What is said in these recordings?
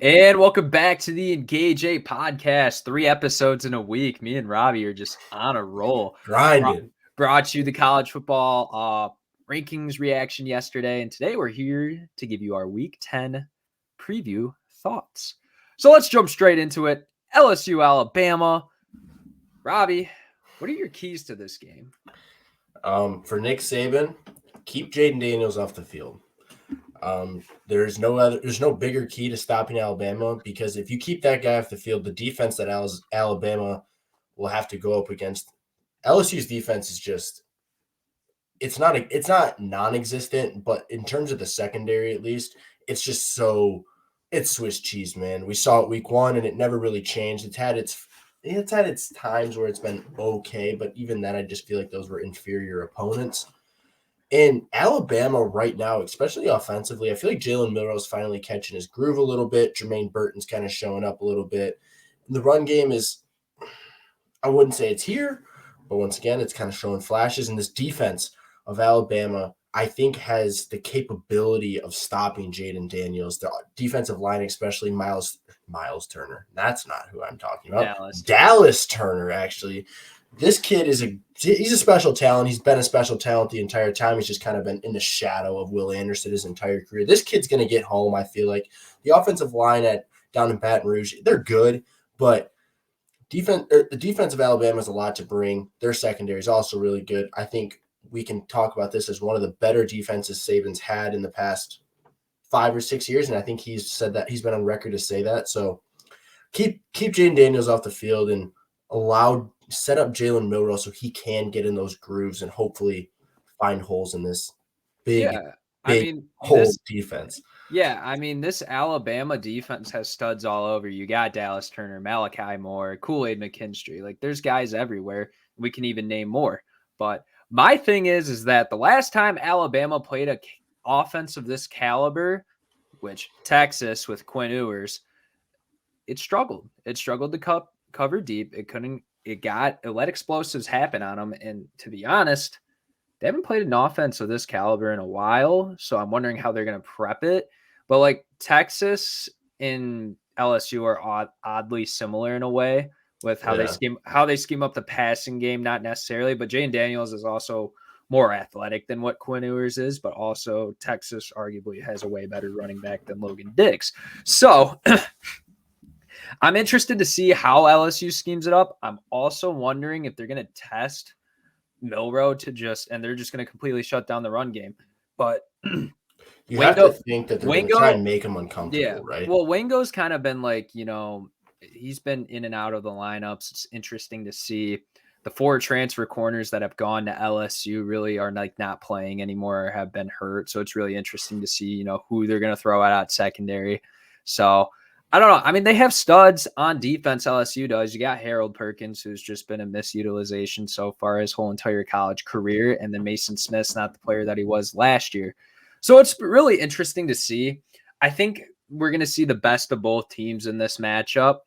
And welcome back to the Engage 8 podcast. 3 episodes in a week. Me and Robby are just on a roll. Grinding. Brought you the college football rankings reaction yesterday, and today we're here to give you our Week 10 preview thoughts. So let's jump straight into it. LSU, Alabama. Robby, what are your keys to this game? For Nick Saban, keep Jaden Daniels off the field. There's no bigger key to stopping Alabama, because if you keep that guy off the field, the defense that Alabama will have to go up against, LSU's defense is just it's not non-existent, but in terms of the secondary, at least, it's just it's Swiss cheese, man. We saw it week 1 and it never really changed. It's had its times where it's been okay, but even then I just feel like those were inferior opponents. In Alabama right now, especially offensively, I feel like Jalen Milroe's finally catching his groove a little bit. Jermaine Burton's kind of showing up a little bit. And the run game is, I wouldn't say it's here, but once again, it's kind of showing flashes. And this defense of Alabama, I think, has the capability of stopping Jaden Daniels. The defensive line, especially Miles Turner. That's not who I'm talking about. Dallas Turner, actually. This kid he's a special talent. He's been a special talent the entire time. He's just kind of been in the shadow of Will Anderson his entire career. This kid's going to get home, I feel like. The offensive line down in Baton Rouge, they're good, but the defense of Alabama has a lot to bring. Their secondary is also really good. I think we can talk about this as one of the better defenses Saban's had in the past 5 or 6 years, and I think he's said that. He's been on record to say that. So keep Jaden Daniels off the field and set up Jalen Milroe so he can get in those grooves and hopefully find holes in this big defense. Yeah, I mean, this Alabama defense has studs all over. You got Dallas Turner, Malachi Moore, Kool-Aid McKinstry. Like, there's guys everywhere. We can even name more. But my thing is that the last time Alabama played an offense of this caliber, which Texas with Quinn Ewers, it struggled. It struggled to cover deep. It let explosives happen on them. And to be honest, they haven't played an offense of this caliber in a while. So I'm wondering how they're going to prep it. But like Texas and LSU are oddly similar in a way with how they scheme up the passing game, not necessarily. But Jaden Daniels is also more athletic than what Quinn Ewers is, but also Texas arguably has a way better running back than Logan Diggs. So I'm interested to see how LSU schemes it up. I'm also wondering if they're going to test Milroe and they're just going to completely shut down the run game. But you have to think that they're going to try and make him uncomfortable, right? Well, Wingo's kind of been like, he's been in and out of the lineups. It's interesting to see. The 4 transfer corners that have gone to LSU really are like not playing anymore or have been hurt. So it's really interesting to see, who they're going to throw out secondary. So I don't know. I mean, they have studs on defense. LSU does. You got Harold Perkins, who's just been a misutilization so far his whole entire college career. And then Mason Smith's not the player that he was last year. So it's really interesting to see. I think we're going to see the best of both teams in this matchup.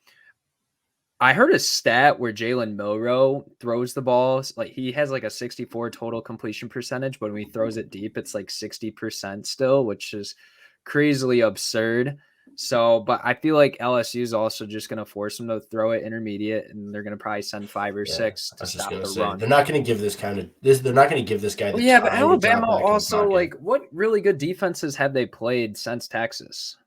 I heard a stat where Jalen Milroe throws the balls. Like, he has like a 64 total completion percentage, but when he throws it deep, it's like 60% still, which is crazily absurd. So, but I feel like LSU is also just going to force them to throw it intermediate, and they're going to probably send 5 or 6 to stop the run. They're not going to give this guy the time. But Alabama also, like, what really good defenses have they played since Texas?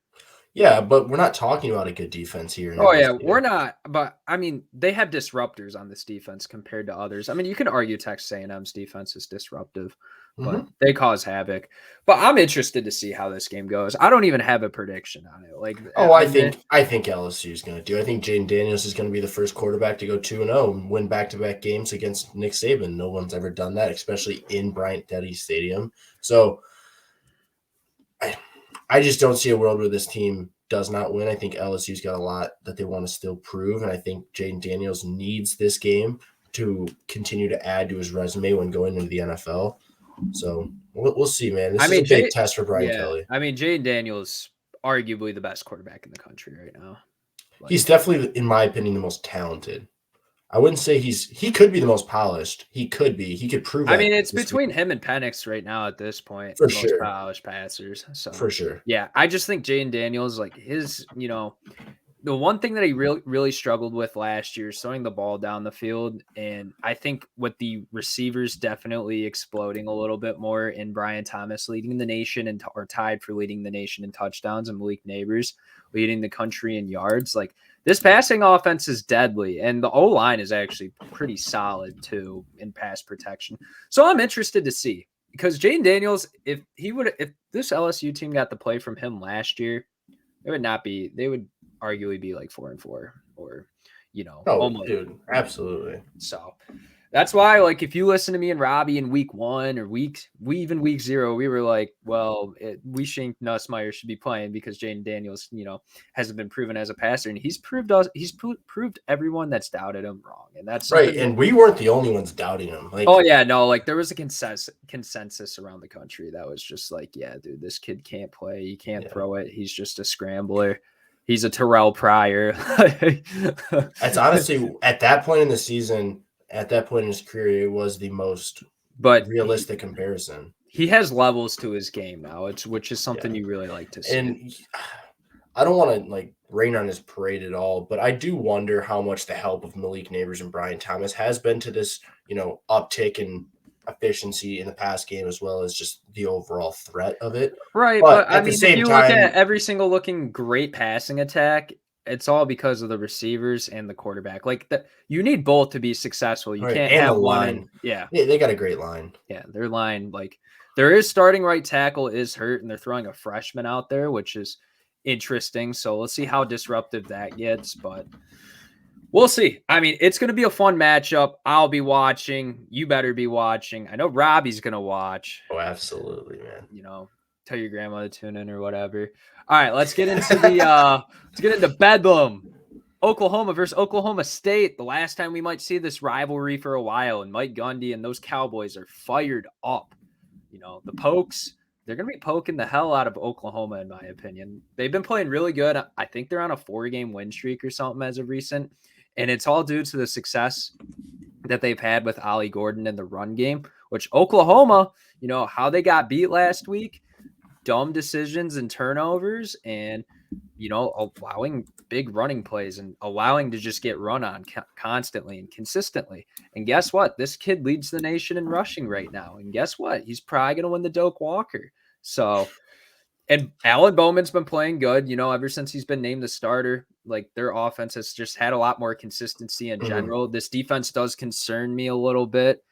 Yeah, but we're not talking about a good defense here. We're not. But, I mean, they have disruptors on this defense compared to others. I mean, you can argue Texas A&M's defense is disruptive, but they cause havoc. But I'm interested to see how this game goes. I don't even have a prediction on it. I think LSU is going to do. I think Jaden Daniels is going to be the first quarterback to go 2-0 and win back-to-back games against Nick Saban. No one's ever done that, especially in Bryant-Denny Stadium. So I just don't see a world where this team does not win. I think LSU's got a lot that they want to still prove, and I think Jaden Daniels needs this game to continue to add to his resume when going into the NFL. So we'll see, man. This is a big test for Brian Kelly. I mean, Jaden Daniels, arguably the best quarterback in the country right now. He's definitely, in my opinion, the most talented. I wouldn't say he could be the most polished. He could be. He could prove I that mean, it's this week between him and Penix right now at this point, for the most sure. polished passers. So, For sure. yeah, I just think Jaden Daniels, like the one thing that he really struggled with last year is throwing the ball down the field. And I think with the receivers definitely exploding a little bit more in Brian Thomas leading the nation or tied for leading the nation in touchdowns, and Malik Neighbors leading the country in yards. Like, this passing offense is deadly, and the O-line is actually pretty solid too in pass protection. So I'm interested to see, because Jaden Daniels, if this LSU team got the play from him last year, they would arguably be like 4-4 or, Oh, almost. dude, absolutely. So that's why, like, if you listen to me and Robby in week 1 or week 0, we were like, well, we think Nussmeier should be playing because Jaden Daniels, hasn't been proven as a passer, and he's proved everyone that's doubted him wrong. And that's right. And we weren't the only ones doubting him. Like, oh yeah, no, like there was a consensus around the country that was just like, yeah, dude, this kid can't play. He can't throw it. He's just a scrambler. He's a Terrell Pryor. That's honestly, at that point in the season, at that point in his career, it was the most realistic comparison. He has levels to his game now, which is something you really like to see. And I don't want to like rain on his parade at all, but I do wonder how much the help of Malik Neighbors and Brian Thomas has been to this, uptick in efficiency in the pass game, as well as just the overall threat of it. Right, but I mean, if you look at every single looking great passing attack, it's all because of the receivers and the quarterback. Like, you need both to be successful. You can't have one. Yeah, they got a great line. Yeah, their line, like, their starting right tackle is hurt, and they're throwing a freshman out there, which is interesting. So let's see how disruptive that gets, but we'll see. I mean, it's going to be a fun matchup. I'll be watching. You better be watching. I know Robby's going to watch. Oh, absolutely, man. Tell your grandma to tune in or whatever. All right, let's get into let's get into Bedlam. Oklahoma versus Oklahoma State. The last time we might see this rivalry for a while, and Mike Gundy and those Cowboys are fired up. The Pokes, they're going to be poking the hell out of Oklahoma, in my opinion. They've been playing really good. I think they're on a 4-game win streak or something as of recent. And it's all due to the success that they've had with Ollie Gordon in the run game, which Oklahoma, how they got beat last week, dumb decisions and turnovers, and, allowing big running plays and allowing to just get run on constantly and consistently. And guess what? This kid leads the nation in rushing right now. And guess what? He's probably going to win the Doak Walker. So, and Alan Bowman's been playing good, ever since he's been named the starter. Like, their offense has just had a lot more consistency in general. Mm-hmm. This defense does concern me a little bit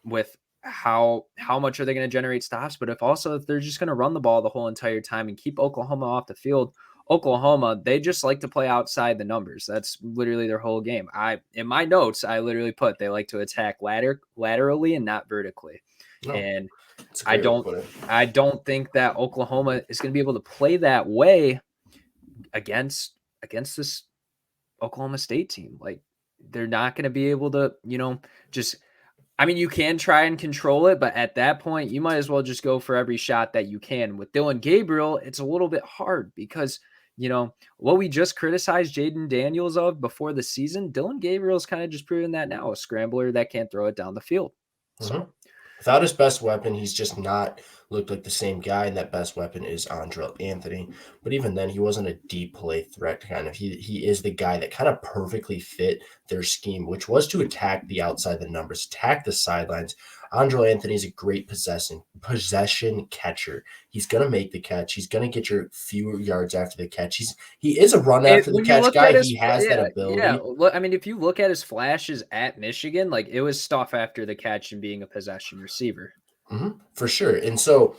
with how much are they going to generate stops, but if they're just going to run the ball the whole entire time and keep Oklahoma off the field. Oklahoma, they just like to play outside the numbers. That's literally their whole game. In my notes, I literally put they like to attack laterally and not vertically. No, and I don't think that Oklahoma is going to be able to play that way against this Oklahoma State team. Like, they're not going to be able to, you can try and control it, but at that point, you might as well just go for every shot that you can. With Dillon Gabriel, it's a little bit hard because, what we just criticized Jaden Daniels of before the season, Dillon Gabriel's kind of just proven that now, a scrambler that can't throw it down the field. Mm-hmm. So, without his best weapon, he's just not looked like the same guy, and that best weapon is Andre Anthony. But even then, he wasn't a deep play threat kind of. He is the guy that kind of perfectly fit their scheme, which was to attack the outside the numbers, attack the sidelines. Andre Anthony is a great possession catcher. He's going to make the catch. He's going to get your few yards after the catch. He is a run after the catch guy. He has that ability. Yeah, if you look at his flashes at Michigan, like, it was stuff after the catch and being a possession receiver. Mm-hmm, for sure. And so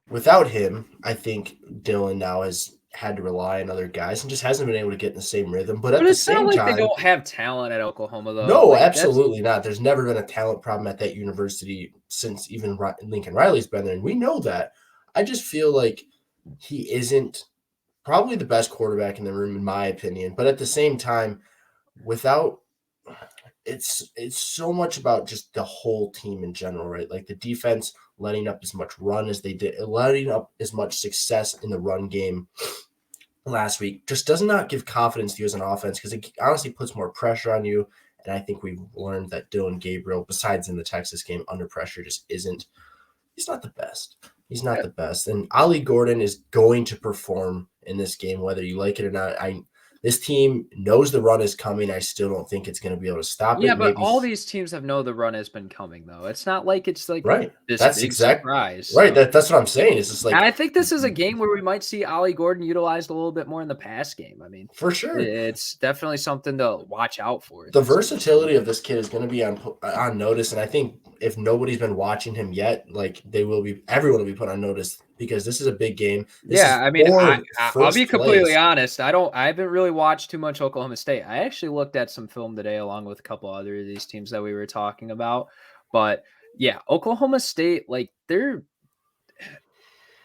without him, I think Dillon now has had to rely on other guys and just hasn't been able to get in the same rhythm. But at the same time, they don't have talent at Oklahoma, though. No, absolutely not. There's never been a talent problem at that university since even Lincoln Riley's been there, and we know that. I just feel like he isn't probably the best quarterback in the room, in my opinion. But at the same time, it's so much about just the whole team in general, right? Like, the defense letting up as much run as they did, letting up as much success in the run game last week just does not give confidence to you as an offense, because it honestly puts more pressure on you. And I think we've learned that Dylan Gabriel, besides in the Texas game, under pressure just isn't – he's not the best. He's not the best. And Ollie Gordon is going to perform in this game, whether you like it or not. This team knows the run is coming. I still don't think it's going to be able to stop it. Yeah, but all these teams have know the run has been coming, though. It's not like it's like right. this That's big exact surprise. right. So. That's what I'm saying. It's just like, and I think this is a game where we might see Ollie Gordon utilized a little bit more in the pass game. I mean, for sure, it's definitely something to watch out for. The versatility of this kid is going to be on notice, and I think if nobody's been watching him yet, like everyone will be put on notice because this is a big game. I mean, I'll be completely honest. I haven't really watched too much Oklahoma State. I actually looked at some film today along with a couple other of these teams that we were talking about. But yeah, Oklahoma State, like they're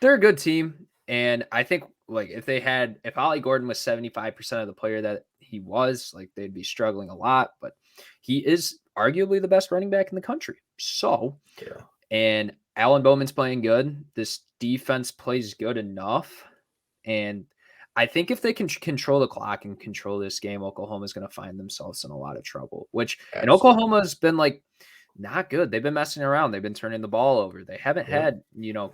a good team. And I think like if Ollie Gordon was 75% of the player that he was, like they'd be struggling a lot, but he is arguably the best running back in the country. So, and Alan Bowman's playing good. This defense plays good enough. And I think if they can control the clock and control this game, Oklahoma's going to find themselves in a lot of trouble, and Oklahoma's been like not good. They've been messing around. They've been turning the ball over. They haven't had,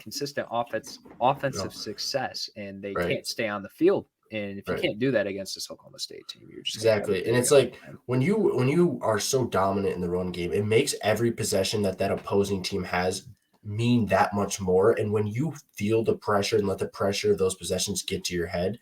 consistent offensive success, and they can't stay on the field. And if you can't do that against this Oklahoma State team, you're just exactly. And it's like when you are so dominant in the run game, it makes every possession that opposing team has mean that much more. And when you feel the pressure and let the pressure of those possessions get to your head,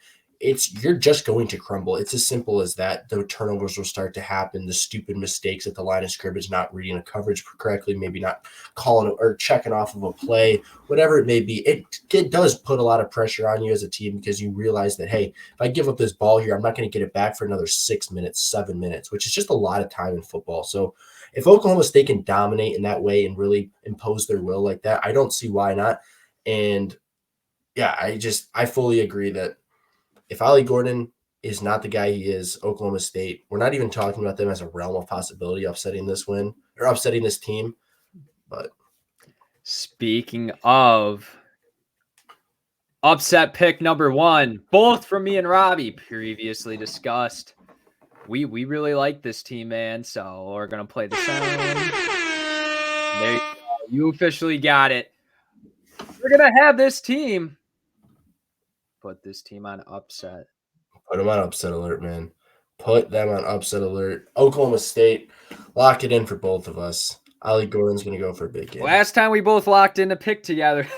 you're just going to crumble. It's as simple as that. The turnovers will start to happen. The stupid mistakes at the line of scrimmage, not reading a coverage correctly, maybe not calling it or checking off of a play, whatever it may be. It does put a lot of pressure on you as a team because you realize that, hey, if I give up this ball here, I'm not going to get it back for another 6 minutes, 7 minutes, which is just a lot of time in football. So if Oklahoma State can dominate in that way and really impose their will like that, I don't see why not. And yeah, I fully agree that if Ollie Gordon is not the guy he is, Oklahoma State, we're not even talking about them as a realm of possibility upsetting this win or upsetting this team. But speaking of upset pick number 1, both from me and Robby, previously discussed. We really like this team, man. So we're gonna play the sound. There you go. You officially got it. We're gonna have this team. Put this team on upset. Put them on upset alert, man. Put them on upset alert. Oklahoma State, lock it in for both of us. Ollie Gordon's going to go for a big game. Last time we both locked in a pick together,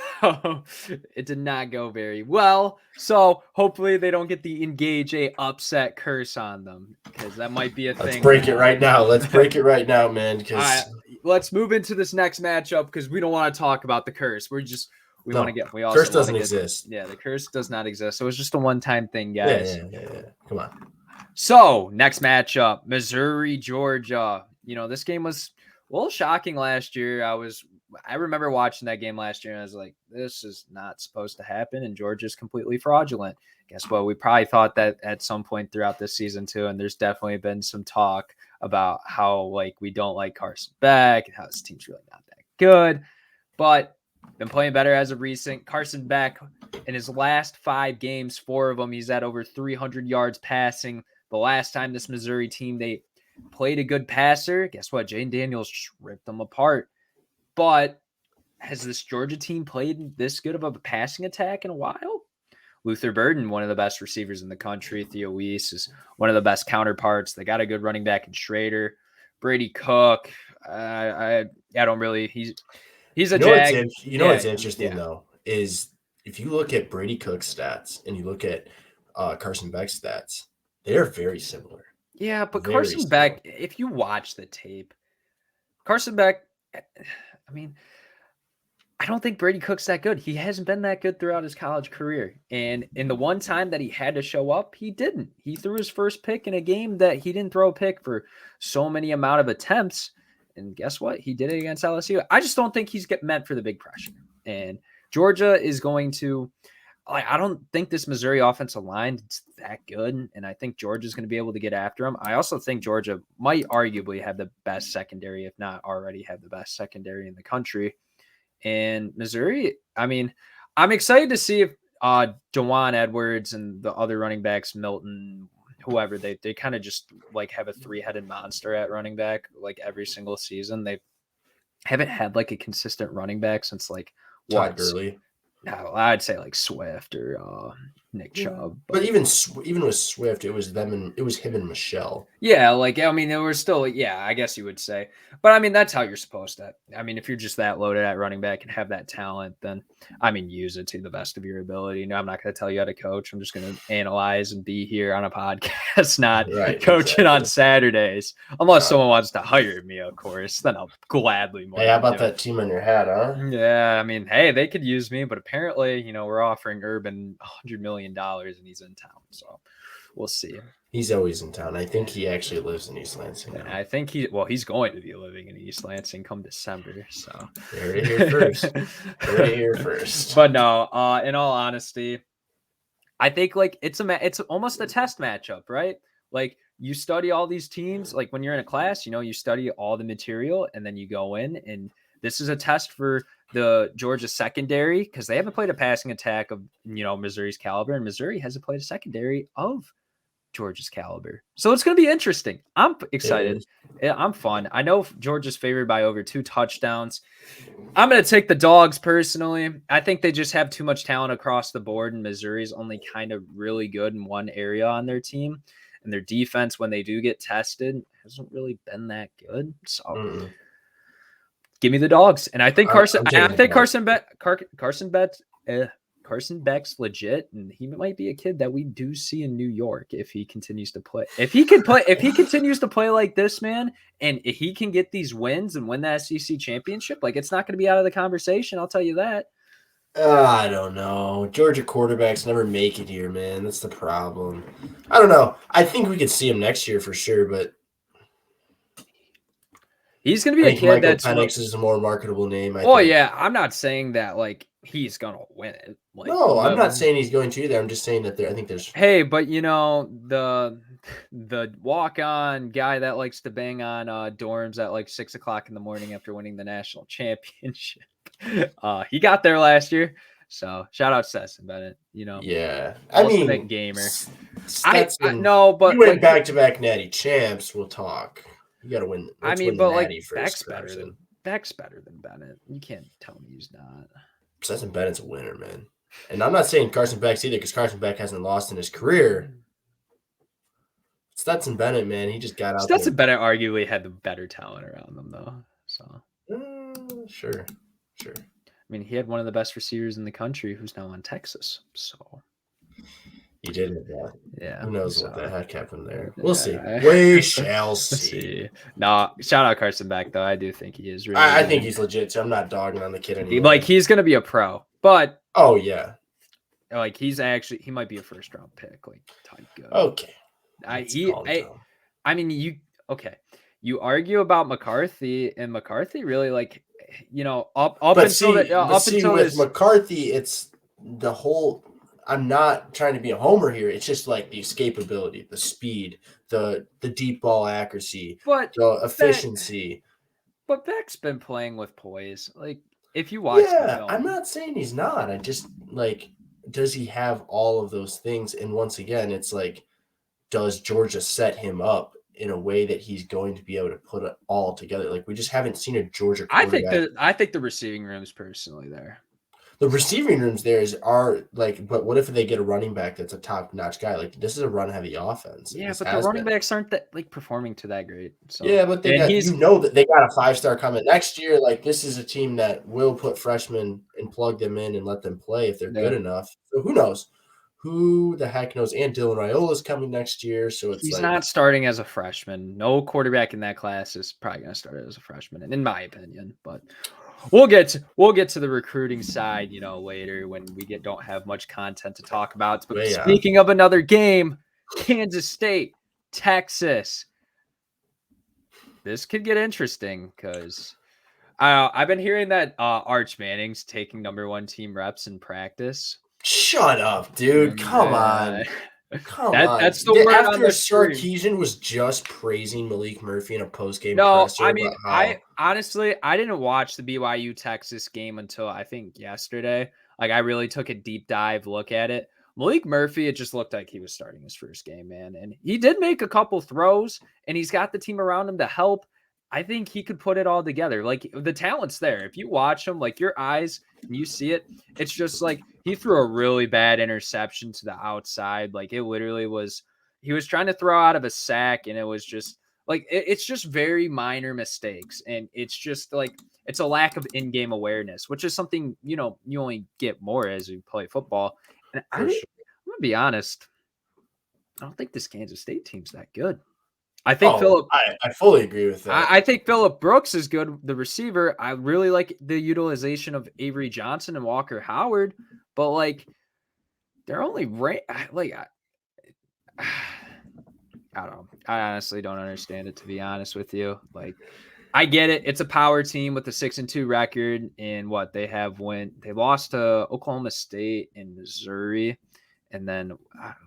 it did not go very well. So hopefully they don't get the engage a upset curse on them, because that might be a thing. Let's break it right now. Let's break it right now, man. Let's move into this next matchup because we don't want to talk about the curse. We want to get. We also curse doesn't exist. Yeah, the curse does not exist. So it's just a one-time thing, guys. Yeah. Come on. So next matchup, Missouri, Georgia. This game was a little shocking last year. I remember watching that game last year, and I was like, this is not supposed to happen, and Georgia's completely fraudulent. Guess what? We probably thought that at some point throughout this season too, and there's definitely been some talk about how we don't like Carson Beck and how this team's really not that good, but been playing better as of recent. Carson Beck, in his last 5 games, 4 of them, he's at over 300 yards passing. The last time this Missouri team, they played a good passer, guess what? Jayden Daniels just ripped them apart. But has this Georgia team played this good of a passing attack in a while? Luther Burden, one of the best receivers in the country. Theo Weiss is one of the best counterparts. They got a good running back in Schrader. Brady Cook, I don't really. He's a jag. What's interesting though is if you look at Brady Cook's stats and you look at Carson Beck's stats, they are very similar. Yeah, but Carson Beck, if you watch the tape, Carson Beck, I mean, I don't think Brady Cook's that good. He hasn't been that good throughout his college career. And in the one time that he had to show up, he didn't. He threw his first pick in a game that he didn't throw a pick for so many amount of attempts. And guess what? He did it against LSU. I just don't think he's meant for the big pressure. And Georgia is going to I don't think this Missouri offensive line is that good, and I think Georgia's going to be able to get after them. I also think Georgia might arguably have the best secondary, if not already have the best secondary in the country. And Missouri, I mean, I'm excited to see if Jawan Edwards and the other running backs, Milton, whoever they kind of just like have a 3-headed monster at running back like every single season. They haven't had like a consistent running back since like Todd what? Gurley. No, I'd say like Swift or Nick Chubb. But even with Swift, it was him and Michelle. Yeah, like I mean, there was still I guess you would say, but I mean that's how you're supposed to. I mean, if you're just that loaded at running back and have that talent, then I mean, use it to the best of your ability. No, I'm not going to tell you how to coach. I'm just going to analyze and be here on a podcast, not coaching on Saturdays, unless someone wants to hire me, of course. Then I'll gladly. Hey, how about that team on your hat, huh? Yeah, I mean, hey, they could use me, but apparently, we're offering Urban $100 million and he's in town, so we'll see. He's always in town. I think he actually lives in East Lansing now. I think he's going to be living in East Lansing come December. So heard it here first. Heard it here first. But no, in all honesty, I think like it's almost a test matchup, right? Like you study all these teams, like when you're in a class, you study all the material and then you go in, and this is a test for the Georgia secondary because they haven't played a passing attack of Missouri's caliber, and Missouri hasn't played a secondary of Georgia's caliber. So it's going to be interesting. I'm excited. I'm fun. I know Georgia's favored by over 2 touchdowns. I'm going to take the dogs personally. I think they just have too much talent across the board, and Missouri's only kind of really good in one area on their team. And their defense, when they do get tested, hasn't really been that good. So give me the dogs. And I think Carson Beck's legit, and he might be a kid that we do see in New York if he continues to play. If he continues to play like this, man, and if he can get these wins and win the SEC championship, like it's not going to be out of the conversation. I'll tell you that. I don't know. Georgia quarterbacks never make it here, man. That's the problem. I don't know. I think we could see him next year for sure, but he's going to be a kid that's Penix is a more marketable name. Yeah, I'm not saying that like he's going to win it. Like, no, I'm not saying he's going to either. I'm just saying that I think there's. Hey, but the walk-on guy that likes to bang on dorms at like 6 o'clock in the morning after winning the national championship, he got there last year. So shout out Stetson Bennett. Yeah, I mean, gamer. Stetson, no, but you win back-to-back Natty champs. We'll talk. You got to win. But like Beck's better than Bennett. You can't tell me he's not. Stetson Bennett's a winner, man. And I'm not saying Carson Beck's either because Carson Beck hasn't lost in his career. Stetson Bennett, man, he just got out Stetson Bennett arguably had the better talent around them, though. So sure. I mean, he had one of the best receivers in the country who's now on Texas. So he did it, yeah. Who knows what the heck happened there? We'll see. We shall see. No, shout out Carson Beck, though. I do think he is really. I think he's legit. So I'm not dogging on the kid anymore. Like he's gonna be a pro, but oh yeah, like he might be a first-round pick, like type good. Okay. I mean, you argue about McCarthy, and McCarthy really like, with McCarthy, it's the whole. I'm not trying to be a homer here. It's just like the escapability, the speed, the deep ball accuracy, the efficiency. But Beck's been playing with poise. Like if you watch, I'm not saying he's not. I just like, does he have all of those things? And once again, it's like, does Georgia set him up in a way that he's going to be able to put it all together? Like we just haven't seen a Georgia quarterback. I think the receiving room's personally there. The receiving rooms are like, but what if they get a running back that's a top-notch guy? Like this is a run-heavy offense. Yeah, but the running backs aren't that like performing to that great. So. Yeah, but that they got a 5-star coming next year. Like this is a team that will put freshmen and plug them in and let them play if they're good enough. So who knows? Who the heck knows? And Dylan Raiola's coming next year, so he's not starting as a freshman. No quarterback in that class is probably going to start as a freshman, in my opinion. But we'll get to the recruiting side, later when we don't have much content to talk about. But speaking of another game, Kansas State, Texas. This could get interesting because I've been hearing that Arch Manning's taking number 1 team reps in practice. Shut up, dude. Come on. That's the word after on the Sarkisian was just praising Malik Murphy in a post-game presser. I mean, I didn't watch the BYU Texas game until I think yesterday. Like I really took a deep dive look at it. Malik Murphy, it just looked like he was starting his first game, man. And he did make a couple throws, and he's got the team around him to help. I think he could put it all together. Like, the talent's there. If you watch him, like, your eyes and you see it, it's just like he threw a really bad interception to the outside. Like, it literally was, he was trying to throw out of a sack, and it was just like, it's just very minor mistakes. And it's just like, it's a lack of in-game awareness, which is something, you only get more as you play football. And I'm going to be honest, I don't think this Kansas State team's that good. I think I fully agree with that. I think Phillip Brooks is good, the receiver. I really like the utilization of Avery Johnson and Walker Howard, but like they're only like I don't know. I honestly don't understand it, to be honest with you. Like, I get it. It's a power team with a 6-2 record, and what they lost to Oklahoma State and Missouri. And then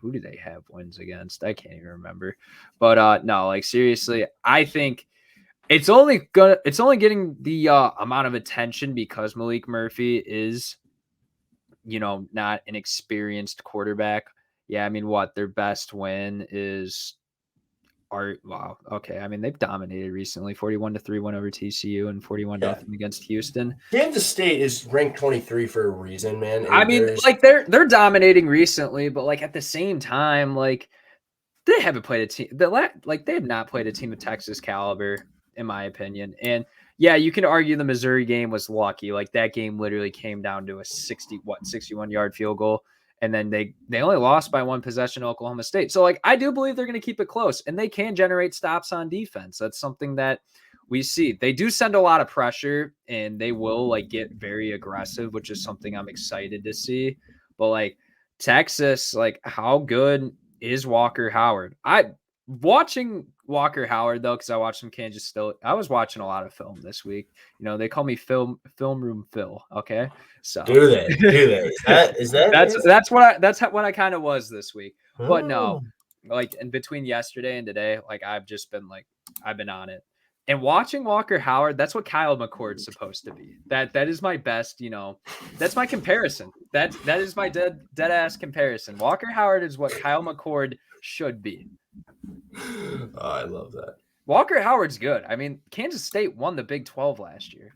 who do they have wins against? I can't even remember. But no, like, seriously, I think it's only getting the amount of attention because Malik Murphy is, not an experienced quarterback. Yeah, I mean, their best win is wow. Okay. I mean, they've dominated recently, 41-3 win over TCU and 41-0 against Houston. Kansas State is ranked 23 for a reason, man. I mean, like, they're dominating recently, but like at the same time, like, they haven't played a team they have not played a team of Texas caliber, in my opinion. And yeah, you can argue the Missouri game was lucky. Like, that game literally came down to a 61-yard field goal. And then they only lost by one possession to Oklahoma State. So, like, I do believe they're going to keep it close, and they can generate stops on defense. That's something that we see. They do send a lot of pressure, and they will, like, get very aggressive, which is something I'm excited to see. But, like, Texas, like, how good is Walker Howard? Watching Walker Howard, though, because I watched some Kansas State. I was watching a lot of film this week. They call me film room Phil. Okay, so do they? Is that that's what I kind of was this week. But no, like, in between yesterday and today, like, I've been on it. And watching Walker Howard, that's what Kyle McCord's supposed to be. That is my best, that's my comparison. That is my dead ass comparison. Walker Howard is what Kyle McCord should be. Oh, I love that. Walker Howard's good. I mean, Kansas State won the Big 12 last year.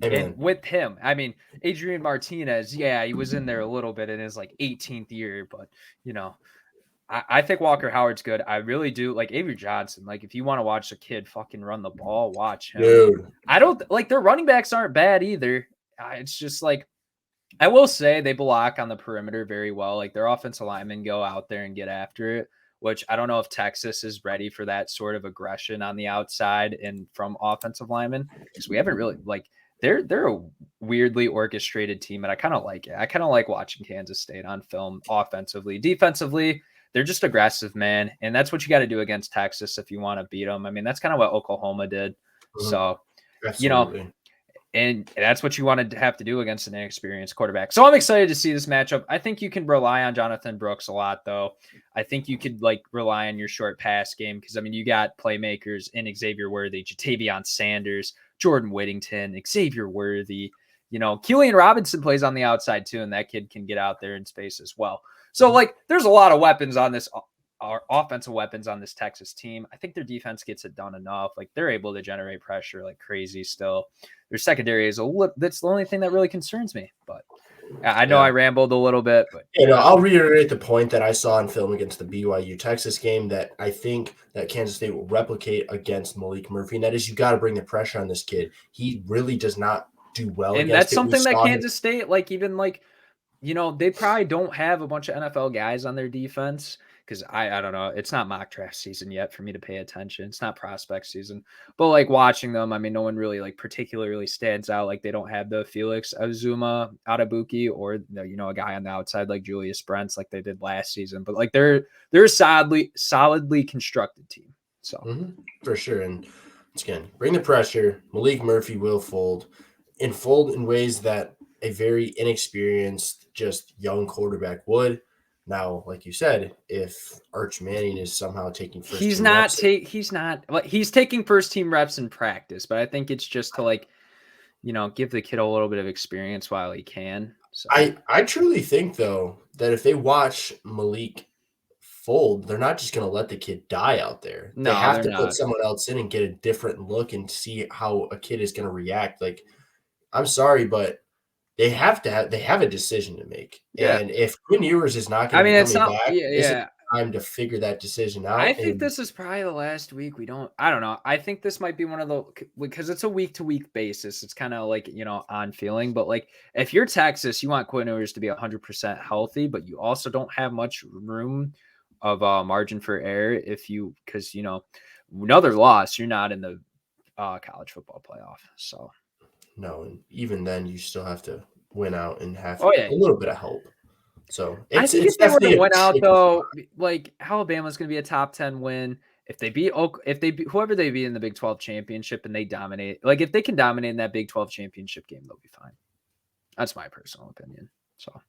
Amen. And with him, I mean, Adrian Martinez, yeah, he was in there a little bit in his, like, 18th year, but, I think Walker Howard's good. I really do. Like, Avery Johnson, like, if you want to watch a kid fucking run the ball, watch him. Dude. I don't, like, their running backs aren't bad either. It's just, like, I will say they block on the perimeter very well. Like, their offensive linemen go out there and get after it, which I don't know if Texas is ready for that sort of aggression on the outside and from offensive linemen, because we haven't really, like, they're a weirdly orchestrated team, and I kind of like it. I kind of like watching Kansas State on film offensively. Defensively, they're just aggressive, man, and that's what you got to do against Texas if you want to beat them. I mean, that's kind of what Oklahoma did. Mm-hmm. So, absolutely. And that's what you want to have to do against an inexperienced quarterback. So I'm excited to see this matchup. I think you can rely on Jonathan Brooks a lot, though. I think you could, like, rely on your short pass game because, I mean, you got playmakers in Xavier Worthy, Jatavion Sanders, Jordan Whittington, Xavier Worthy. Keelan Robinson plays on the outside, too, and that kid can get out there in space as well. So, like, there's a lot of weapons on this, offensive weapons on this Texas team. I think their defense gets it done enough. Like, they're able to generate pressure like crazy still. Their secondary is that's the only thing that really concerns me. But I know I rambled a little bit. But I'll reiterate the point that I saw in film against the BYU Texas game that I think that Kansas State will replicate against Malik Murphy, and that is you got to bring the pressure on this kid. He really does not do well. And that's something that Kansas State, like, even like, they probably don't have a bunch of NFL guys on their defense. Because I don't know, it's not mock draft season yet for me to pay attention. It's not prospect season, but like watching them, I mean, no one really like particularly stands out. Like, they don't have the Felix Azuma Adabuki or a guy on the outside like Julius Brents like they did last season. But like they're a solidly constructed team. So for sure, and once again, bring the pressure. Malik Murphy will fold in ways that a very inexperienced, just young quarterback would. Now, like you said, if Arch Manning is somehow taking first he's taking first team reps in practice, but I think it's just to, like, give the kid a little bit of experience while he can. So I truly think though that if they watch Malik fold, they're not just going to let the kid die out there. They no, have they're to put not. someone else in and get a different look and see how a kid is going to react. Like, I'm sorry, but they have a decision to make. Yeah. And if Quinn Ewers is not I going to mean, be it's coming not. back, Yeah, this is yeah. time to figure that decision I out. think And this is probably the last week. I don't know. I think this might be one of the because it's a week to week basis. It's kind of like on feeling. But like if you're Texas, you want Quinn Ewers to be 100% healthy, but you also don't have much room of margin for error because another loss, you're not in the college football playoff. So no, and even then, you still have to win out and have oh yeah, a little bit of help. So I think it's if they would definitely have a went out tricky spot. though, like Alabama's going to be a top 10 win. If they beat whoever they beat in the Big 12 championship and they dominate, like if they can dominate in that Big 12 championship game, they'll be fine. That's my personal opinion. So,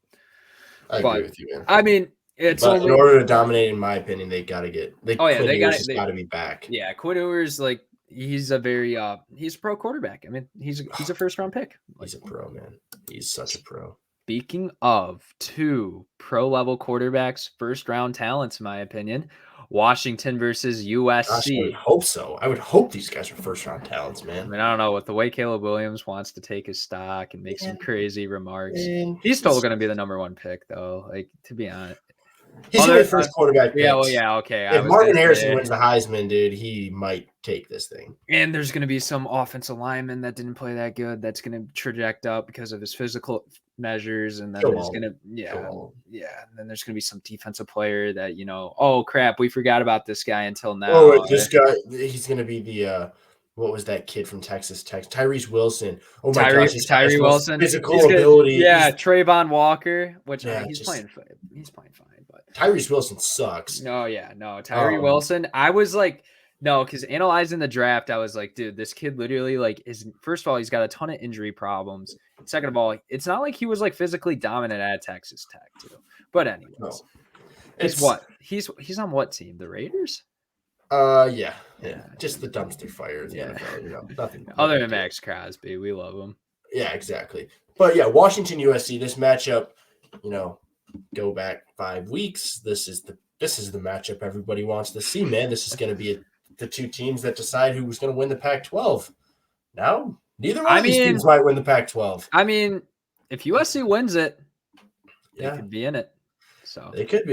I agree but with you, man. I mean, it's But in only order to dominate, in my opinion, they got to oh yeah, Quinn they got Ewers it. has got to be back. Yeah, Quinn Ewers like he's a very he's a pro quarterback. I mean, he's a first round pick. Like, He's a pro, man. He's such a pro. speaking of two pro level quarterbacks, first round talents, in my opinion, Washington versus Gosh, I would USC. hope so. I would hope these guys are first round talents, I man. mean, I don't know, with the way Caleb Williams wants to take his stock and make some Man, crazy remarks. man, He's still going to be the number one pick, though. Like, to be honest. he's gonna be the first quarterback Yeah, well, picks. yeah, okay. I If was going Marvin to Harrison say, wins the Heisman, dude, he might take this thing. and there's going to be some offensive lineman that didn't play that good that's going to traject up because of his physical measures. And then there's going to, yeah. And then there's going to be some defensive player that, oh, crap, we forgot about this guy until now. Oh, this guy, he's gonna be the what was that kid from Texas Tech? Tyrese Wilson. Oh my gosh, he's got Tyree the most Wilson. physical ability. Yeah, Trayvon Walker, which I mean, he's playing fine, but Tyrese Wilson sucks. No, Tyree Wilson. I was like, no, because analyzing the draft, I was like, dude, this kid literally like is first of all, he's got a ton of injury problems. Second of all, it's not like he was like physically dominant at Texas Tech, too. But anyways, No. He's on what team? The Raiders? Yeah. Just the dumpster fire of the NFL, nothing. Other than Max Crosby, we love him. Yeah, exactly. But yeah, Washington USC, this matchup, go back 5 weeks. This is the matchup everybody wants to see, man. This is going to be the two teams that decide who's going to win the Pac-12. Now, neither one of these teams might win the Pac-12. I mean, if USC wins it, they could be in it. So they could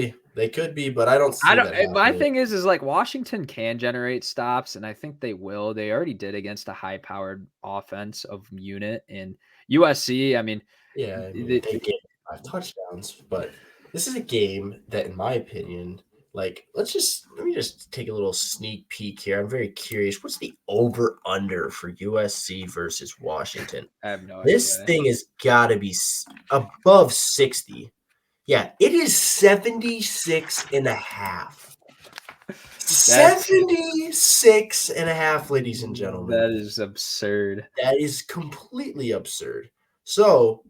be, but I don't see that. My thing is like Washington can generate stops, and I think they will. They already did against a high-powered offense of unit, and USC. I mean, they get 5 touchdowns, but this is a game that, in my opinion, like let me just take a little sneak peek here. I'm very curious. What's the over/under for USC versus Washington? I have no idea. This thing has got to be above 60. Yeah, it is 76 and a half. 76 and a half, ladies and gentlemen. That is absurd. That is completely absurd. So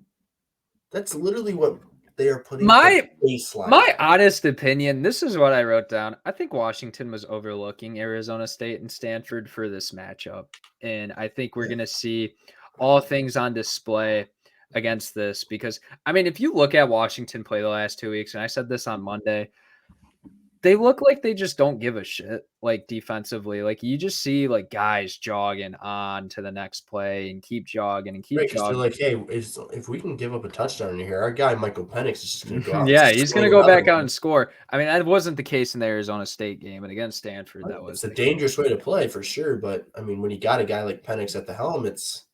that's literally what they are putting my baseline. My honest opinion, this is what I wrote down. I think Washington was overlooking Arizona State and Stanford for this matchup. And I think we're going to see all things on display against this because, I mean, if you look at Washington play the last 2 weeks, and I said this on Monday, they look like they just don't give a shit, like defensively. Like you just see like guys jogging on to the next play and keep jogging and keep jogging. They're like, hey, if we can give up a touchdown in here, our guy Michael Penix is just going to go out. Yeah, he's going to go back out and score. I mean, that wasn't the case in the Arizona State game, and against Stanford, that was. It's a dangerous way to play for sure, but I mean, when you got a guy like Penix at the helm, it's.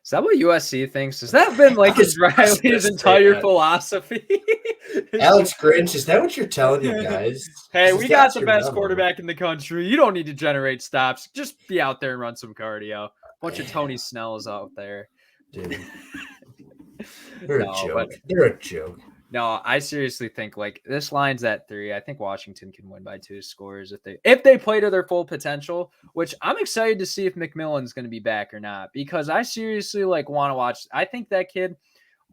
Is that what USC thinks? Has that been like Riley's entire philosophy? Alex Grinch, is that what you're telling you guys? Hey, we got the best quarterback in the country. You don't need to generate stops. Just be out there and run some cardio. Bunch of Tony Snells out there. Dude. They're a joke. They're a joke. No, I seriously think like this line's at 3. I think Washington can win by 2 scores if they play to their full potential, which I'm excited to see if McMillan's going to be back or not, because I seriously like want to watch. I think that kid,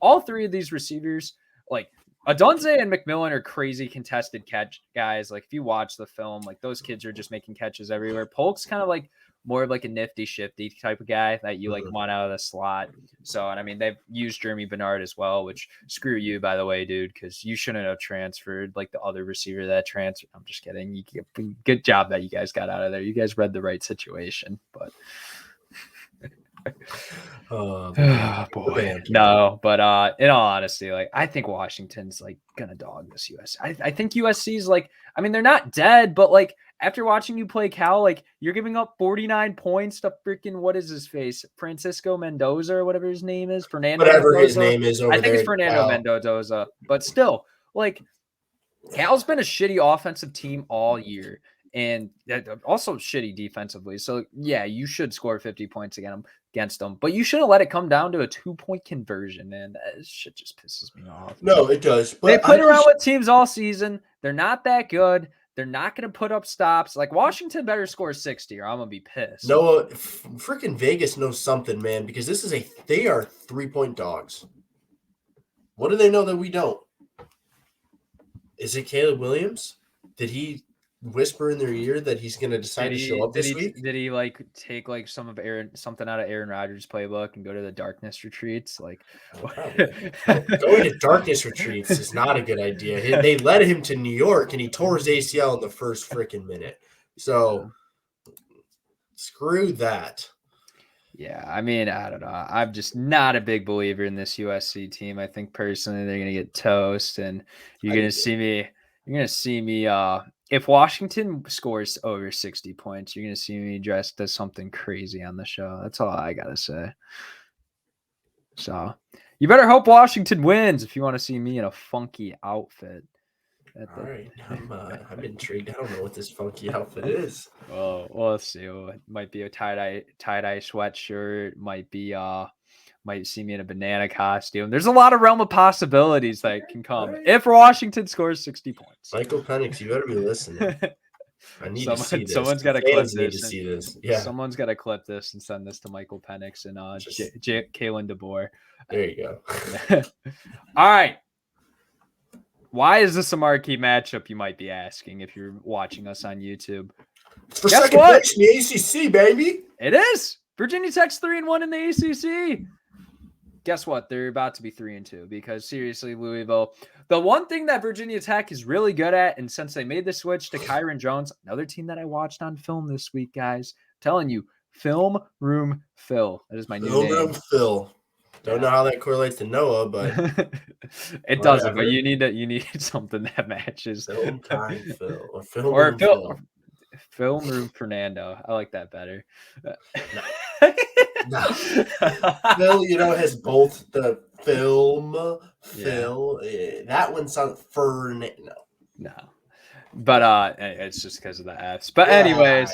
all 3 of these receivers, like Adunze and McMillan are crazy contested catch guys. Like if you watch the film, like those kids are just making catches everywhere. Polk's kind of like more of like a nifty shifty type of guy that you like want out of the slot. So, and I mean, they've used Jeremy Bernard as well, which screw you, by the way, dude, because you shouldn't have transferred like the other receiver that transferred. I'm just kidding. Good job that you guys got out of there. You guys read the right situation, but. Oh boy. No, but in all honesty, like I think Washington's like gonna dog this US. I think USC's like, I mean, they're not dead, but like after watching you play Cal, like you're giving up 49 points to freaking what is his face? Francisco Mendoza or whatever his name is. Fernando whatever Mendoza. his name is over there. I think it's Fernando Mendoza, but still, like Cal's been a shitty offensive team all year. And also shitty defensively. So, yeah, you should score 50 points against them. But you shouldn't let it come down to a 2-point conversion, man. That shit just pisses me off. No, it does. But they played around with teams all season. They're not that good. They're not going to put up stops. Like, Washington better score 60 or I'm going to be pissed. No, freaking Vegas knows something, man, because they are 3-point dogs. What do they know that we don't? Is it Caleb Williams? Did he whisper in their ear that he's going to decide to show up this week? Did he like take like something out of Aaron Rodgers' playbook and go to the darkness retreats? Like going to darkness retreats is not a good idea. They led him to New York and he tore his ACL in the first freaking minute. So screw that. Yeah, I mean, I don't know. I'm just not a big believer in this USC team. I think personally they're gonna get toast, and you're gonna see me. If Washington scores over 60 points, you're gonna see me dressed as something crazy on the show. That's all I gotta say. So you better hope Washington wins if you want to see me in a funky outfit. All right, I'm intrigued. I don't know what this funky outfit is. Well, let's see. It might be a tie-dye sweatshirt. Might see me in a banana costume. There's a lot of realm of possibilities that can come if Washington scores 60 points. Michael Penix, you better be listening. I need to see this. Someone's got to clip this. Need to see this. Yeah. Someone's got to clip this and send this to Michael Penix and Kalen DeBoer. There you go. All right. Why is this a marquee matchup, you might be asking, if you're watching us on YouTube? It's for second place in the ACC, baby. It is. Virginia Tech's 3-1 in the ACC. Guess what? They're about to be 3-2 because seriously, Louisville. The one thing that Virginia Tech is really good at, and since they made the switch to Kyron Jones, another team that I watched on film this week, guys, I'm telling you, Film Room Phil. That is my new name. Film Room Phil. Don't know how that correlates to Noah, but it doesn't. But you need something that matches. Film Time Phil or Film Room Phil. Film Room Fernando. I like that better. No. Phil, has both the film, Phil. That one sounds Fernando. No. But it's just because of the F's. But anyways.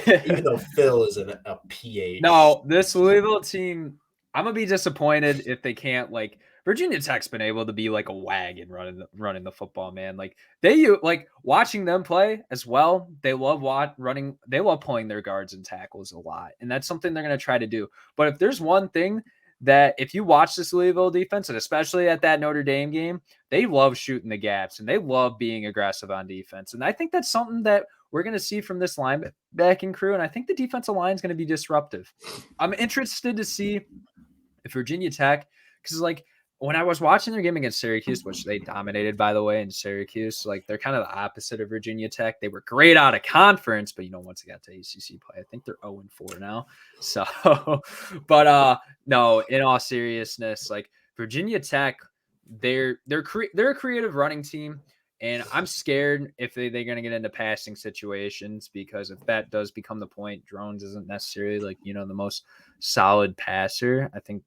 Even though Phil is a PH. No, this Louisville team, I'm going to be disappointed if they can't, like, Virginia Tech's been able to be like a wagon running the football, man. Like watching them play as well. They love running. They love pulling their guards and tackles a lot. And that's something they're going to try to do. But if there's one thing that if you watch this Louisville defense, and especially at that Notre Dame game, they love shooting the gaps and they love being aggressive on defense. And I think that's something that we're going to see from this linebacking crew. And I think the defensive line is going to be disruptive. I'm interested to see if Virginia Tech, because like, when I was watching their game against Syracuse, which they dominated, by the way, in Syracuse, like they're kind of the opposite of Virginia Tech. They were great out of conference, but once they got to ACC play, I think they're 0-4 now. So, but no, in all seriousness, like Virginia Tech, they're a creative running team, and I'm scared if they're going to get into passing situations, because if that does become the point, Drones isn't necessarily like the most solid passer. I think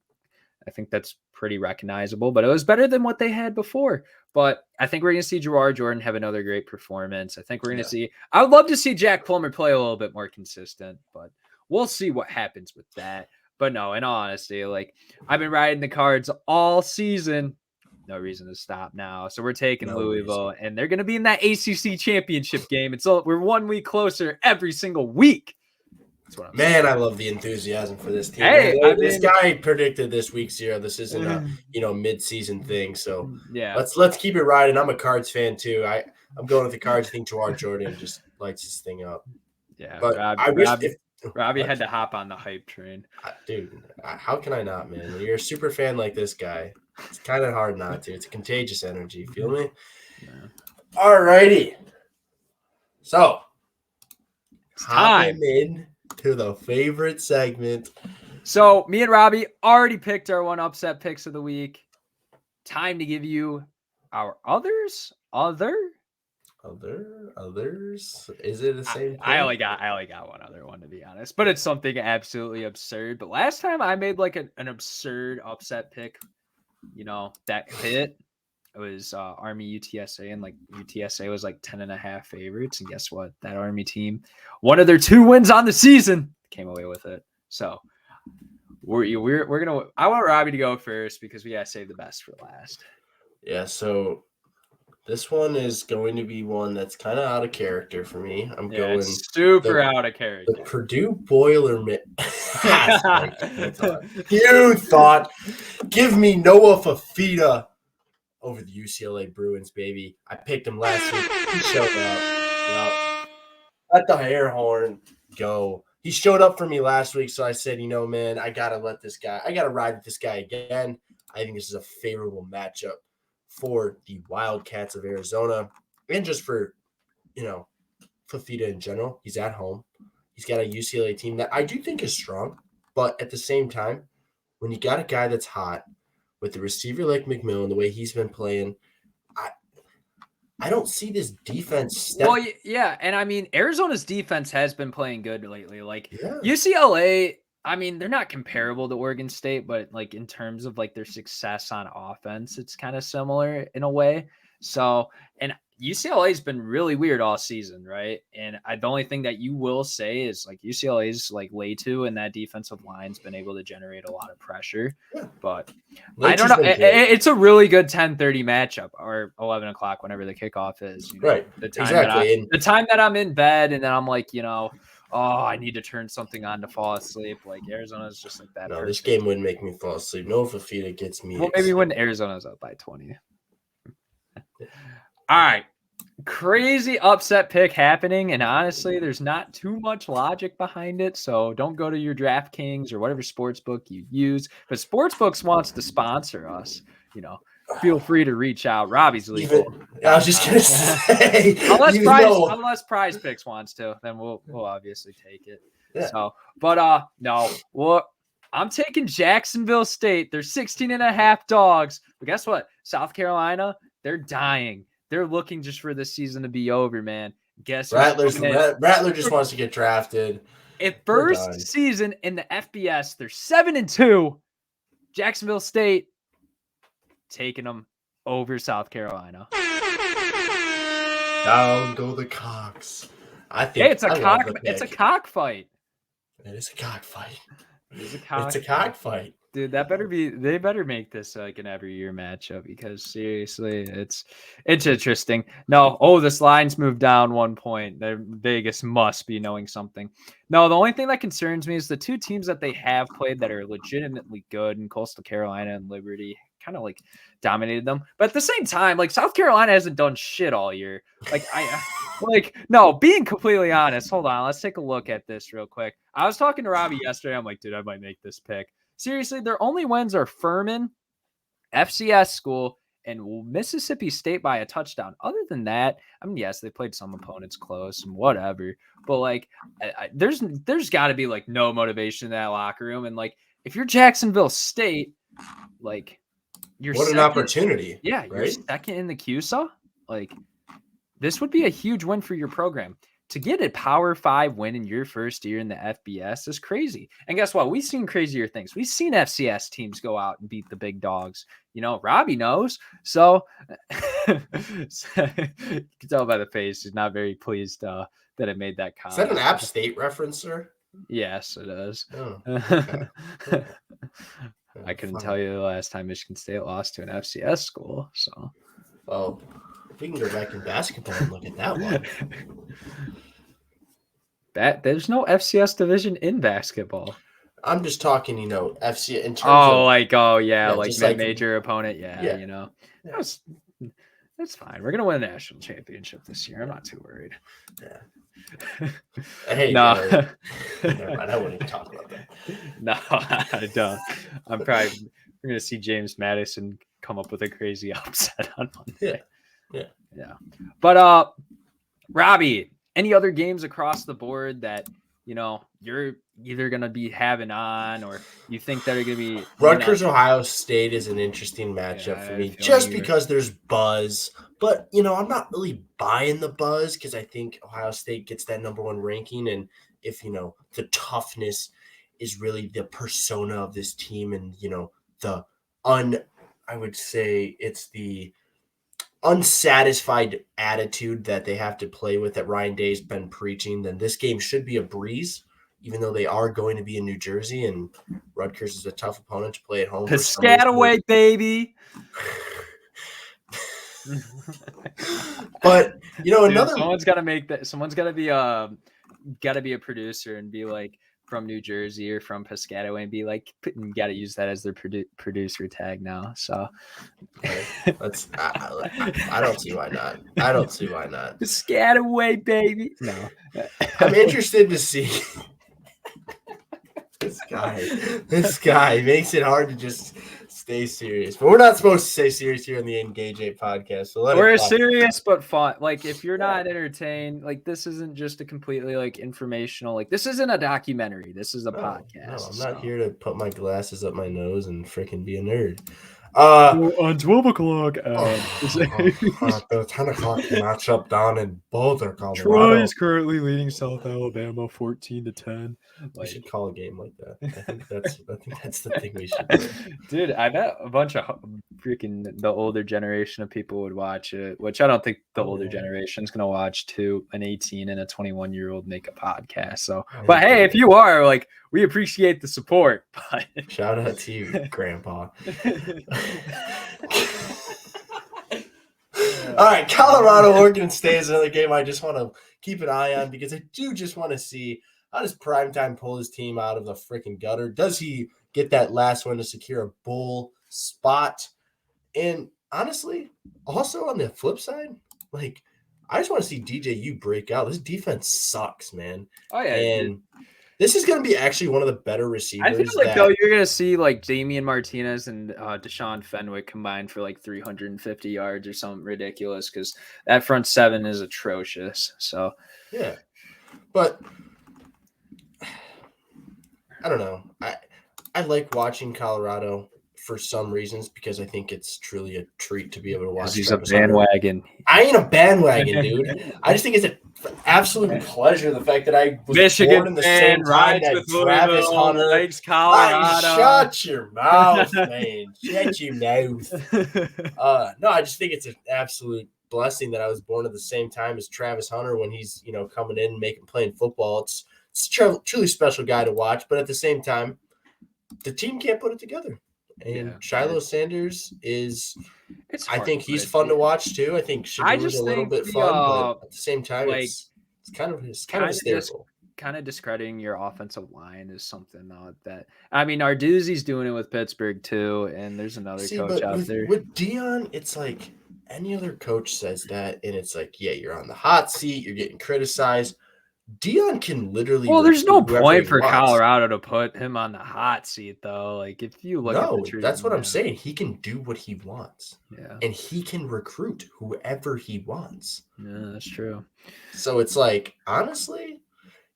that's pretty recognizable, but it was better than what they had before. But I think we're going to see Jawar Jordan have another great performance. I think we're going to see, I would love to see Jack Plummer play a little bit more consistent, but we'll see what happens with that. But no, in all honesty, like I've been riding the Cards all season. No reason to stop now. So we're taking Louisville, and they're going to be in that ACC championship game. We're 1 week closer every single week. Man, I love the enthusiasm for this team. Hey, this guy predicted this week 0. This isn't a mid-season thing. So yeah, let's keep it riding. I'm a Cards fan too. I'm going with the Cards. I think Jawar Jordan just lights this thing up. Yeah, but Robby What? had to hop on the hype train. Dude, how can I not, man? When you're a super fan like this guy, it's kind of hard not to. It's a contagious energy. Feel me? Yeah. All righty. So, It's hopping time. in to the favorite segment. So me and Robby already picked our one upset picks of the week. Time to give you our others. Others. Is it the same thing? I only got one other one, to be honest, but it's something absolutely absurd. But last time I made like an absurd upset pick, that hit. It was Army UTSA, and like UTSA was like 10.5 favorites. And guess what? That Army team, one of their 2 wins on the season, came away with it. So we're gonna. I want Robby to go first because we gotta save the best for last. Yeah. So this one is going to be one that's kind of out of character for me. I'm going super out of character. The Purdue Boilermakers. You thought, give me Noah Fafita over the UCLA Bruins, baby. I picked him last week. He showed up. Yep. Let the air horn go. He showed up for me last week, so I said, man, I got to ride with this guy again. I think this is a favorable matchup for the Wildcats of Arizona and just for, Fafita in general. He's at home. He's got a UCLA team that I do think is strong, but at the same time, when you got a guy that's hot with a receiver like McMillan, the way he's been playing, I don't see this defense. Well, yeah, and I mean Arizona's defense has been playing good lately. Like UCLA, I mean they're not comparable to Oregon State, but like in terms of like their success on offense, it's kind of similar in a way. So, and UCLA's been really weird all season, right? And the only thing that you will say is like UCLA's like Letu and that defensive line's been able to generate a lot of pressure. But I don't know. It's a really good 10:30 matchup or 11 o'clock, whenever the kickoff is. Right. The time that I'm in bed and then I'm like, oh, I need to turn something on to fall asleep. Like Arizona's just like that. No, this game wouldn't make me fall asleep. No Fafita gets me. Well, maybe when Arizona's up by 20. All right. Crazy upset pick happening. And honestly, there's not too much logic behind it. So don't go to your DraftKings or whatever sports book you use. But Sportsbooks wants to sponsor us. Feel free to reach out. Robby's legal. I was just gonna say, unless Prize Picks wants to, then we'll obviously take it. Yeah. So, but no, well, I'm taking Jacksonville State. They're 16.5 dogs. But guess what? South Carolina, they're dying. They're looking just for this season to be over, man. Guess Rattler just wants to get drafted. At first season in the FBS, they're 7-2. Jacksonville State taking them over South Carolina. Down go the Cocks. I think it's a cockfight. It is a cockfight. It's a cockfight. Dude, they better make this like an every year matchup because seriously, it's interesting. No, this line's moved down 1 point. Vegas must be knowing something. No, the only thing that concerns me is the 2 teams that they have played that are legitimately good, in Coastal Carolina and Liberty, kind of like dominated them. But at the same time, like South Carolina hasn't done shit all year. Being completely honest, hold on, let's take a look at this real quick. I was talking to Robby yesterday. I'm like, dude, I might make this pick. Seriously, their only wins are Furman, FCS school, and Mississippi State by a touchdown. Other than that, I mean, yes, they played some opponents close and whatever, but like, there's got to be like no motivation in that locker room. And like, if you're Jacksonville State, like, an opportunity. Yeah, right? You're second in the QSA. Like, this would be a huge win for your program. To get a Power 5 win in your first year in the FBS is crazy. And guess what? We've seen crazier things. We've seen FCS teams go out and beat the big dogs. Robby knows. So you can tell by the face, he's not very pleased that I made that comment. Is that an App State reference, sir? Yes, it is. Oh, okay. I couldn't tell you the last time Michigan State lost to an FCS school. So, well, we can go back in basketball and look at that one. There's no FCS division in basketball. I'm just talking, FCS in terms of like major opponent. Yeah. It's fine. We're gonna win a national championship this year. I'm not too worried. Yeah. Hey, no, never mind. I wouldn't even talk about that. No, I don't. We're gonna see James Madison come up with a crazy upset on Monday. Yeah. But Robby, any other games across the board that you're either gonna be having on, or you think that are gonna be Rutgers, Ohio State is an interesting matchup for me, just because there's buzz. But I'm not really buying the buzz because I think Ohio State gets that number 1 ranking, and if the toughness is really the persona of this team, and I would say it's the unsatisfied attitude that they have to play with that Ryan Day's been preaching, then this game should be a breeze, even though they are going to be in New Jersey, and Rutgers is a tough opponent to play at home. Piscataway, baby. But another someone's got to make that. Someone's got to be a producer and be like from New Jersey or from Piscataway and be like, got to use that as their producer tag now. So I don't see why not. Piscataway, baby. No, I'm interested to see. This guy makes it hard to just stay serious, but we're not supposed to stay serious here on the Engage 8 podcast. So we're serious but fun. Like, if you're not entertained, like, this isn't just a completely like informational. Like, this isn't a documentary. This is a podcast. No, I'm not here to put my glasses up my nose and freaking be a nerd. On 12 o'clock, the 10 o'clock matchup down in Boulder, Colorado. Troy is currently leading South Alabama 14-10. We should call a game like that. I think that's the thing we should do. Dude, I bet a bunch of freaking the older generation of people would watch it, which I don't think the older generation is going to watch an 18 and a 21-year-old make a podcast. So, but hey, if you are, like, we appreciate the support. But shout out to you, Grandpa. All right, Colorado, Oregon State is another game I just want to keep an eye on, because I do just want to see, how does Primetime pull his team out of the freaking gutter? Does he get that last one to secure a bowl spot? And honestly, also on the flip side, like, I just want to see DJU break out. This defense sucks, man. Oh yeah, and this is going to be actually one of the better receivers. I feel like though you're going to see like Damian Martinez and Deshaun Fenwick combined for like 350 yards or something ridiculous, because that front seven is atrocious. So yeah, but I don't know. I like watching Colorado for some reasons, because I think it's truly a treat to be able to watch. He's a bandwagon. I ain't a bandwagon, dude. I just think it's an absolute pleasure, the fact that I was Michigan born in the same time that Travis Hunter. Likes Colorado. Shut your mouth, man. Shut your mouth. No, I just think it's an absolute blessing that I was born at the same time as Travis Hunter when he's coming in and playing football. It's a truly special guy to watch, but at the same time, the team can't put it together. And Shiloh Sanders is, I think he's fun to watch too. I think Shadour's a little bit fun, but at the same time, like, it's kind of hysterical. Kind of discrediting your offensive line is something that, I mean, Arduzzi's doing it with Pittsburgh too, and there's another coach out there. With Dion, it's like any other coach says that, and it's like, yeah, you're on the hot seat, you're getting criticized. Dion can literally. Well, there's no point for Colorado to put him on the hot seat, though. Like, if you look at the truth, that's what I'm saying. He can do what he wants. Yeah. And he can recruit whoever he wants. Yeah, that's true. So it's like, honestly,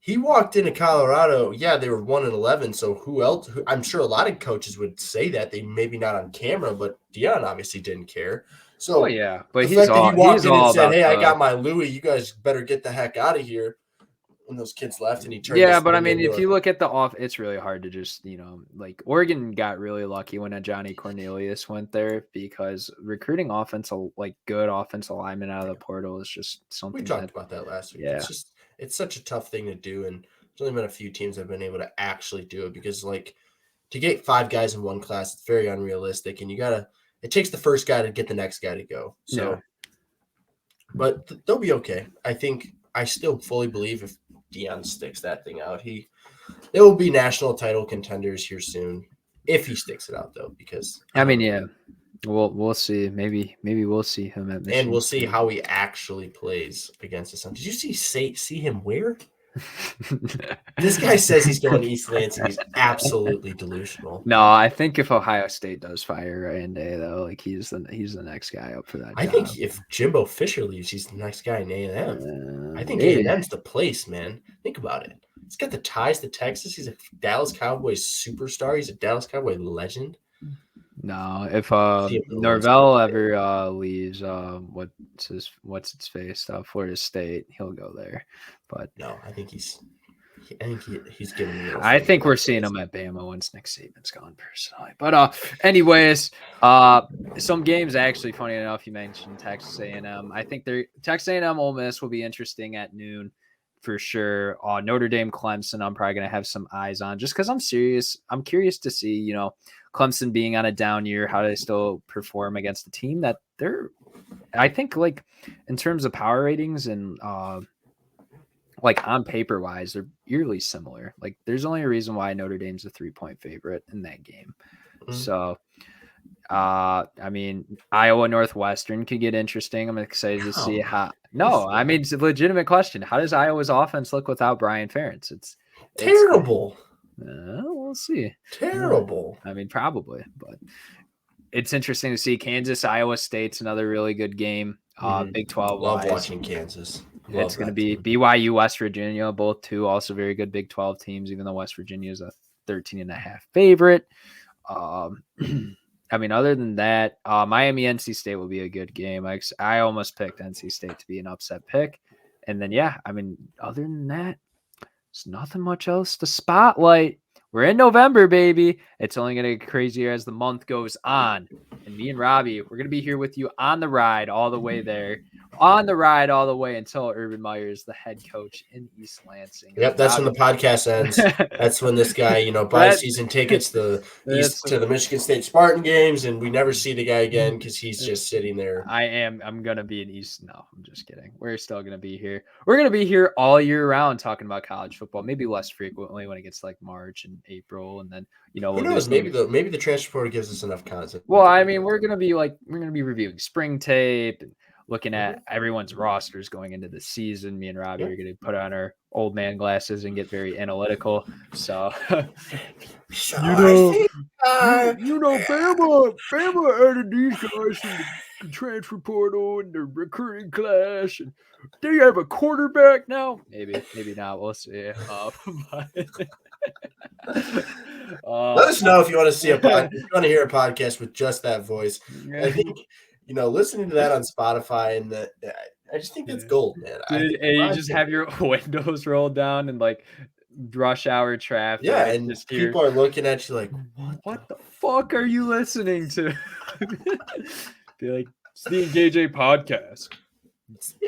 he walked into Colorado. Yeah, they were 1-11. So who else? I'm sure a lot of coaches would say that. They maybe not on camera, but Dion obviously didn't care. So yeah, but he walked in and said, "Hey, I got my Louis. You guys better get the heck out of here." When those kids left and he turned. Yeah, but I mean, if you look at the off, it's really hard to just, like, Oregon got really lucky when a Johnny Cornelius went there, because recruiting good offensive linemen out of the portal is just something. We talked about that last week. Yeah. It's such a tough thing to do, and there's only been a few teams that have been able to actually do it, because, like, to get 5 guys in one class, it's very unrealistic, and it takes the first guy to get the next guy to go. So, but they'll be okay. I still fully believe if Dion sticks that thing out, they will be national title contenders here soon, if he sticks it out, though, because I mean, yeah, We'll see. Maybe we'll see him at Michigan. And we'll see State. how he actually plays against the Sun. Did you see him where? This guy says he's going to East Lansing. He's absolutely delusional. No, I think if Ohio State does fire Ryan Day, though, like he's the next guy up for that I job. think if Jimbo Fisher leaves, he's the next guy in A&M. I think maybe. A&M's the place, man. Think about it. He's got the ties to Texas. He's a Dallas Cowboys superstar. He's a Dallas Cowboy legend. No, if See him in the Norvell landscape. ever leaves, what's its face, Florida State, he'll go there. But No, I think he's giving me. I think we're seeing him at Bama once Nick Saban's gone, personally. But anyways, some games actually, funny enough, you mentioned Texas A&M. I think Texas A&M Ole Miss will be interesting at noon for sure. Notre Dame Clemson, I'm probably gonna have some eyes on just because I'm curious to see, Clemson being on a down year, how do they still perform against a team that I think, like, in terms of power ratings and like on paper wise, they're eerily similar. Like, there's only a reason why Notre Dame's a 3-point favorite in that game. Mm-hmm. So, I mean, Iowa Northwestern could get interesting. I'm excited to see how. No, I mean, it's a legitimate question. How does Iowa's offense look without Brian Ferentz? It's terrible. We'll see. Terrible. I mean, probably, but it's interesting to see. Kansas, Iowa State's another really good game. Big 12. Love watching Kansas. It's going to be BYU, West Virginia, both two also very good Big 12 teams, even though West Virginia is a 13.5 favorite. I mean, other than that, Miami, NC State will be a good game. I almost picked NC State to be an upset pick. And then, yeah, I mean, other than that, there's nothing much else to spotlight. We're in November, baby. It's only going to get crazier as the month goes on. And me and Robby, we're going to be here with you on the ride all the way there. On the ride all the way until Urban Meyer is the head coach in East Lansing. Yep, that's when the podcast ends. That's when this guy, buys season tickets to the Michigan State Spartan games, and we never see the guy again because he's just sitting there. I'm going to be in East. No, I'm just kidding. We're still going to be here. We're going to be here all year round talking about college football, maybe less frequently when it gets like March and April, and then who knows? Maybe the transfer portal gives us enough content. Well, I mean, we're gonna be reviewing spring tape and looking at everyone's rosters going into the season. Me and Robby are gonna put on our old man glasses and get very analytical. So, Bama added these guys from the transfer portal and the recruiting class, and they have a quarterback now. Maybe not. We'll see. Let us know if you want to see if you want to hear a podcast with just that voice. I think listening to that on Spotify and I just think that's gold, man. And you just have your windows rolled down and like rush hour traffic. Yeah, and just people are looking at you like, what the fuck are you listening to? Be like, it's the Engage A podcast.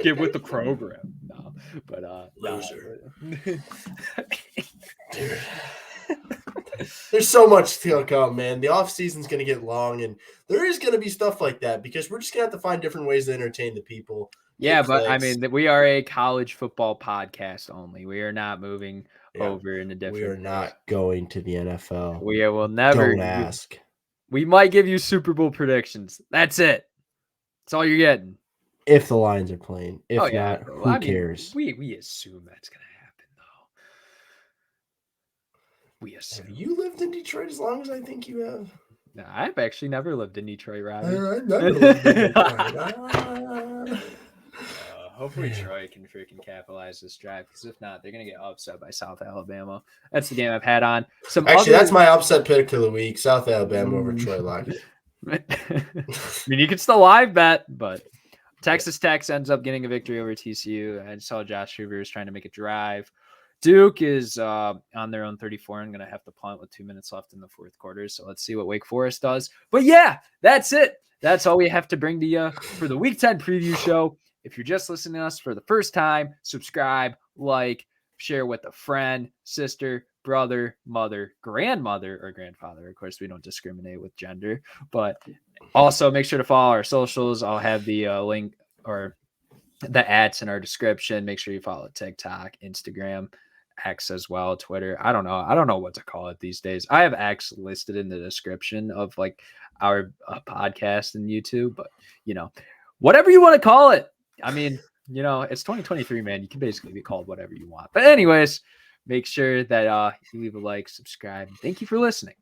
Get with the program. No, but loser. Dude. There's so much to come, man. The off season's going to get long, and there is going to be stuff like that because we're just going to have to find different ways to entertain the people. Yeah, but I mean, we are a college football podcast only. We are not moving over into different. We are not going to the NFL. We will never. Don't ask. We might give you Super Bowl predictions. That's it. That's all you're getting. If the Lions are playing. If not, who cares? We assume that's going to happen, though. We assume. Have you lived in Detroit as long as I think you have? No, I've actually never lived in Detroit, Robby. I've never lived in Detroit. Hopefully Troy can freaking capitalize this drive, because if not, they're going to get upset by South Alabama. That's the game I've had on. That's my upset pick of the week, South Alabama over Troy Lockett. I mean, you can still live bet, but Texas Tech ends up getting a victory over TCU. I saw Josh Hoover is trying to make a drive. Duke is on their own 34 and going to have to punt with 2 minutes left in the fourth quarter. So let's see what Wake Forest does. But yeah, that's it. That's all we have to bring to you for the Week 10 preview show. If you're just listening to us for the first time, subscribe, like, share with a friend, sister, brother, mother, grandmother, or grandfather. Of course, we don't discriminate with gender, but also make sure to follow our socials. I'll have the link or the ads in our description. Make sure you follow TikTok, Instagram, X as well, Twitter. I don't know. I don't know what to call it these days. I have X listed in the description of like our podcast and YouTube, but whatever you want to call it. I mean, it's 2023, man. You can basically be called whatever you want. But anyways, make sure that you leave a like, subscribe. Thank you for listening.